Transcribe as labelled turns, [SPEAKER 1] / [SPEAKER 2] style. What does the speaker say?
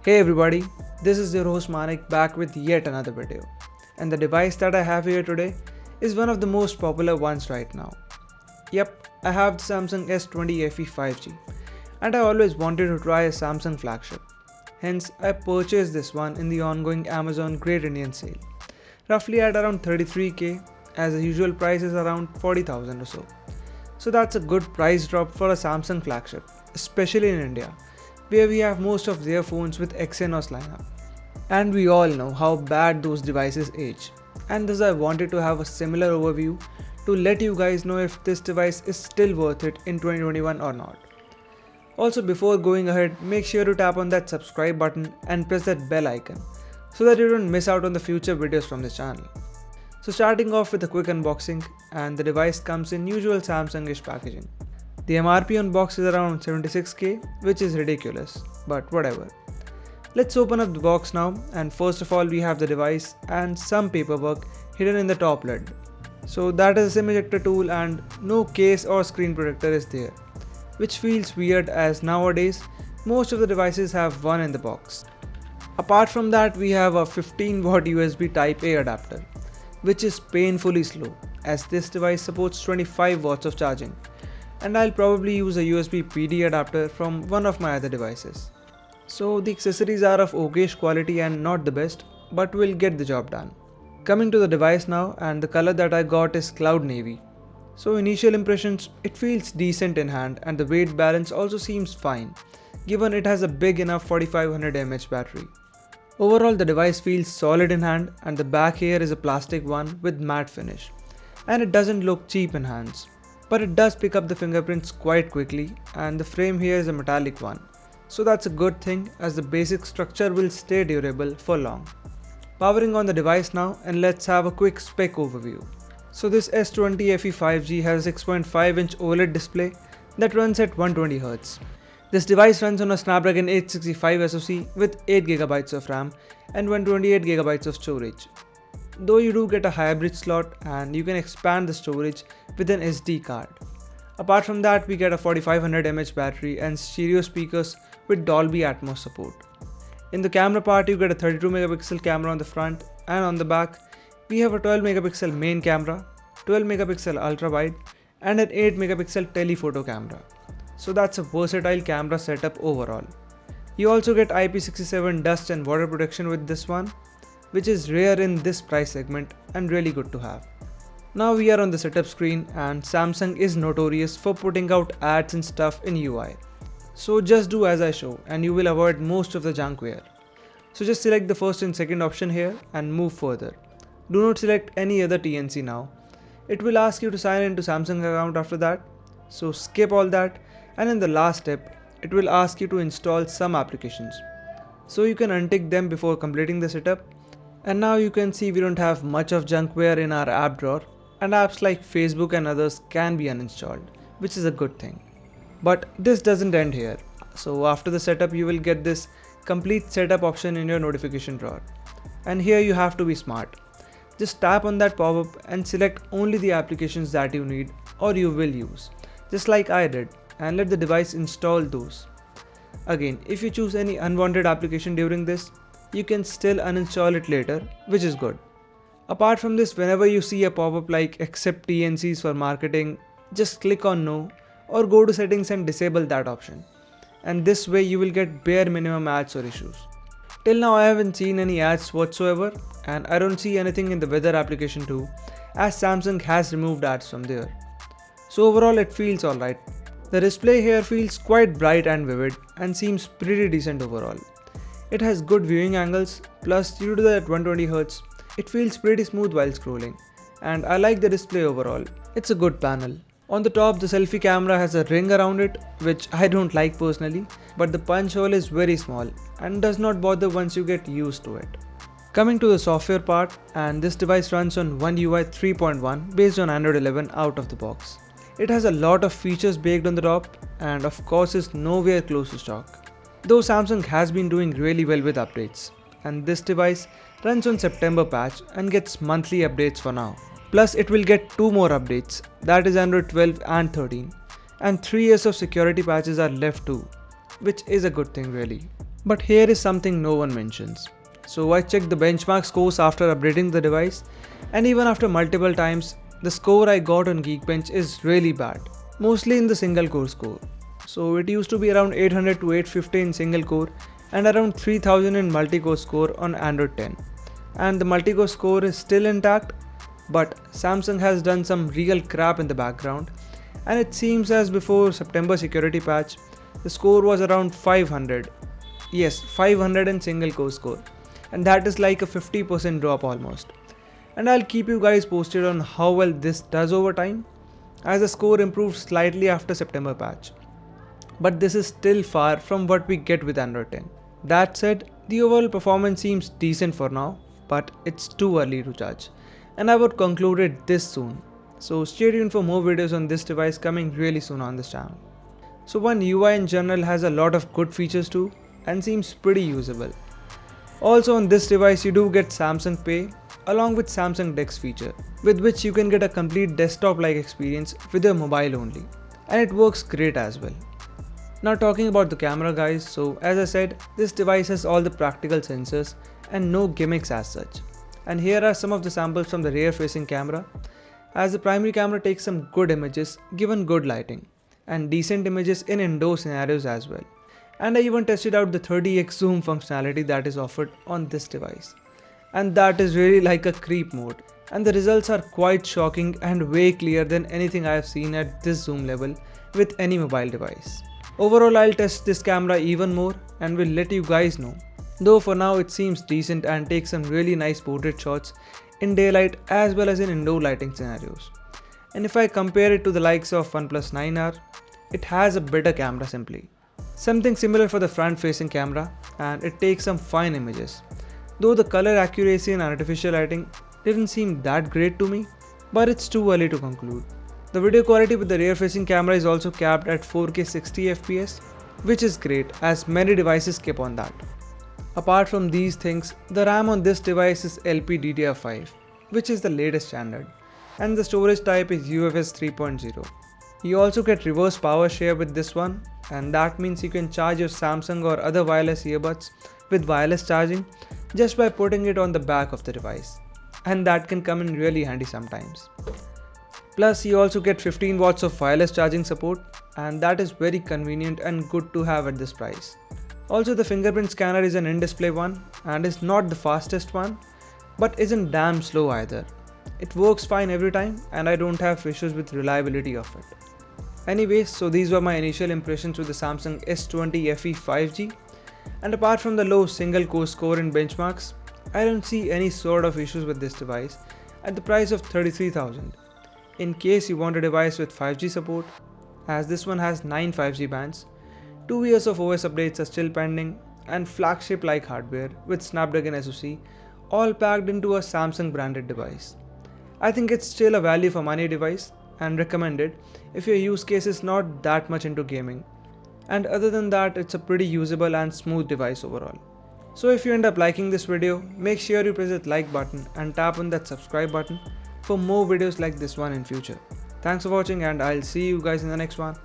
[SPEAKER 1] Hey everybody, this is your host Manik back with yet another video. And the device that I have here today is one of the most popular ones right now. Yep, I have the Samsung S20 FE 5G and I always wanted to try a Samsung flagship. Hence, I purchased this one in the ongoing Amazon Great Indian Sale, roughly at around 33k, as the usual price is around 40,000 or so. So that's a good price drop for a Samsung flagship, especially in India, where we have most of their phones with Exynos lineup. And we all know how bad those devices age. And thus I wanted to have a similar overview to let you guys know if this device is still worth it in 2021 or not. Also, before going ahead, make sure to tap on that subscribe button and press that bell icon so that you don't miss out on the future videos from this channel. So starting off with a quick unboxing, and the device comes in usual Samsung-ish packaging. The MRP on box is around 76k, which is ridiculous, but whatever. Let's open up the box now, and first of all we have the device and some paperwork hidden in the top lid. So that is a SIM ejector tool and no case or screen protector is there, which feels weird as nowadays most of the devices have one in the box. Apart from that, we have a 15 watt USB Type A adapter, which is painfully slow as this device supports 25 watts of charging, and I'll probably use a USB PD adapter from one of my other devices. So the accessories are of okayish quality and not the best, but will get the job done. Coming to the device now, and the color that I got is Cloud Navy. So initial impressions, it feels decent in hand and the weight balance also seems fine, given it has a big enough 4500 mAh battery. Overall, the device feels solid in hand and the back here is a plastic one with matte finish, and it doesn't look cheap in hands. But it does pick up the fingerprints quite quickly, and the frame here is a metallic one. So that's a good thing as the basic structure will stay durable for long. Powering on the device now, and let's have a quick spec overview. So this S20 FE 5G has a 6.5-inch OLED display that runs at 120Hz. This device runs on a Snapdragon 865 SoC with 8GB of RAM and 128GB of storage. Though you do get a hybrid slot and you can expand the storage with an SD card. Apart from that, we get a 4500 mAh battery and stereo speakers with Dolby Atmos support. In the camera part, you get a 32MP camera on the front, and on the back we have a 12MP main camera, 12MP ultra wide and an 8MP telephoto camera. So that's a versatile camera setup overall. You also get IP67 dust and water protection with this one, which is rare in this price segment and really good to have. Now we are on the setup screen, and Samsung is notorious for putting out ads and stuff in UI. So just do as I show and you will avoid most of the junkware. So just select the first and second option here and move further. Do not select any other TNC now. It will ask you to sign into Samsung account after that. So skip all that, and in the last step, it will ask you to install some applications. So you can untick them before completing the setup. And now you can see we don't have much of junkware in our app drawer, and apps like Facebook and others can be uninstalled, which is a good thing. But this doesn't end here. So after the setup, you will get this complete setup option in your notification drawer. And here you have to be smart. Just tap on that pop-up and select only the applications that you need or you will use, just like I did, and let the device install those. Again, if you choose any unwanted application during this, you can still uninstall it later, which is good. Apart from this, whenever you see a pop-up like accept TNCs for marketing, just click on no or go to settings and disable that option. And this way you will get bare minimum ads or issues. Till now I haven't seen any ads whatsoever, and I don't see anything in the weather application too, as Samsung has removed ads from there. So overall it feels alright. The display here feels quite bright and vivid and seems pretty decent overall. It has good viewing angles, plus due to that 120Hz, it feels pretty smooth while scrolling, and I like the display overall. It's a good panel. On the top, the selfie camera has a ring around it, which I don't like personally, but the punch hole is very small and does not bother once you get used to it. Coming to the software part, and this device runs on One UI 3.1 based on Android 11 out of the box. It has a lot of features baked on the top, and of course is nowhere close to stock. Though Samsung has been doing really well with updates, and this device runs on September patch and gets monthly updates for now. Plus it will get 2 more updates, that is Android 12 and 13, and 3 years of security patches are left too, which is a good thing really. But here is something no one mentions. So I checked the benchmark scores after updating the device, and even after multiple times, the score I got on Geekbench is really bad, mostly in the single core score. So it used to be around 800 to 850 in single core and around 3000 in multi-core score on Android 10. And the multi-core score is still intact, but Samsung has done some real crap in the background, and it seems as before September security patch, the score was around 500. Yes, 500 in single core score, and that is like a 50% drop almost. And I'll keep you guys posted on how well this does over time, as the score improved slightly after September patch. But this is still far from what we get with Android 10. That said, the overall performance seems decent for now, but it's too early to judge, and I would conclude it this soon. So stay tuned for more videos on this device coming really soon on this channel. So One UI in general has a lot of good features too, and seems pretty usable. Also on this device you do get Samsung Pay along with Samsung DeX feature, with which you can get a complete desktop-like experience with your mobile only, and it works great as well. Now talking about the camera guys, so as I said, this device has all the practical sensors and no gimmicks as such. And here are some of the samples from the rear facing camera, as the primary camera takes some good images given good lighting, and decent images in indoor scenarios as well. And I even tested out the 30x zoom functionality that is offered on this device, and that is really like a creep mode, and the results are quite shocking and way clearer than anything I have seen at this zoom level with any mobile device. Overall, I'll test this camera even more and will let you guys know, though for now it seems decent and takes some really nice portrait shots in daylight as well as in indoor lighting scenarios. And if I compare it to the likes of OnePlus 9R, it has a better camera simply. Something similar for the front facing camera, and it takes some fine images, though the color accuracy and artificial lighting didn't seem that great to me, but it's too early to conclude. The video quality with the rear facing camera is also capped at 4K 60fps, which is great as many devices keep on that. Apart from these things, the RAM on this device is LPDDR5, which is the latest standard, and the storage type is UFS 3.0. You also get reverse power share with this one, and that means you can charge your Samsung or other wireless earbuds with wireless charging just by putting it on the back of the device, and that can come in really handy sometimes. Plus you also get 15 watts of wireless charging support, and that is very convenient and good to have at this price. Also the fingerprint scanner is an in-display one and is not the fastest one, but isn't damn slow either. It works fine every time and I don't have issues with reliability of it. Anyways, so these were my initial impressions with the Samsung S20 FE 5G, and apart from the low single core score in benchmarks, I don't see any sort of issues with this device at the price of 33,000. In case you want a device with 5G support, as this one has 9 5G bands, 2 years of OS updates are still pending, and flagship like hardware with Snapdragon SoC, all packed into a Samsung branded device. I think it's still a value for money device and recommended if your use case is not that much into gaming, and other than that it's a pretty usable and smooth device overall. So if you end up liking this video, make sure you press that like button and tap on that subscribe button for more videos like this one in future. Thanks for watching and I'll see you guys in the next one.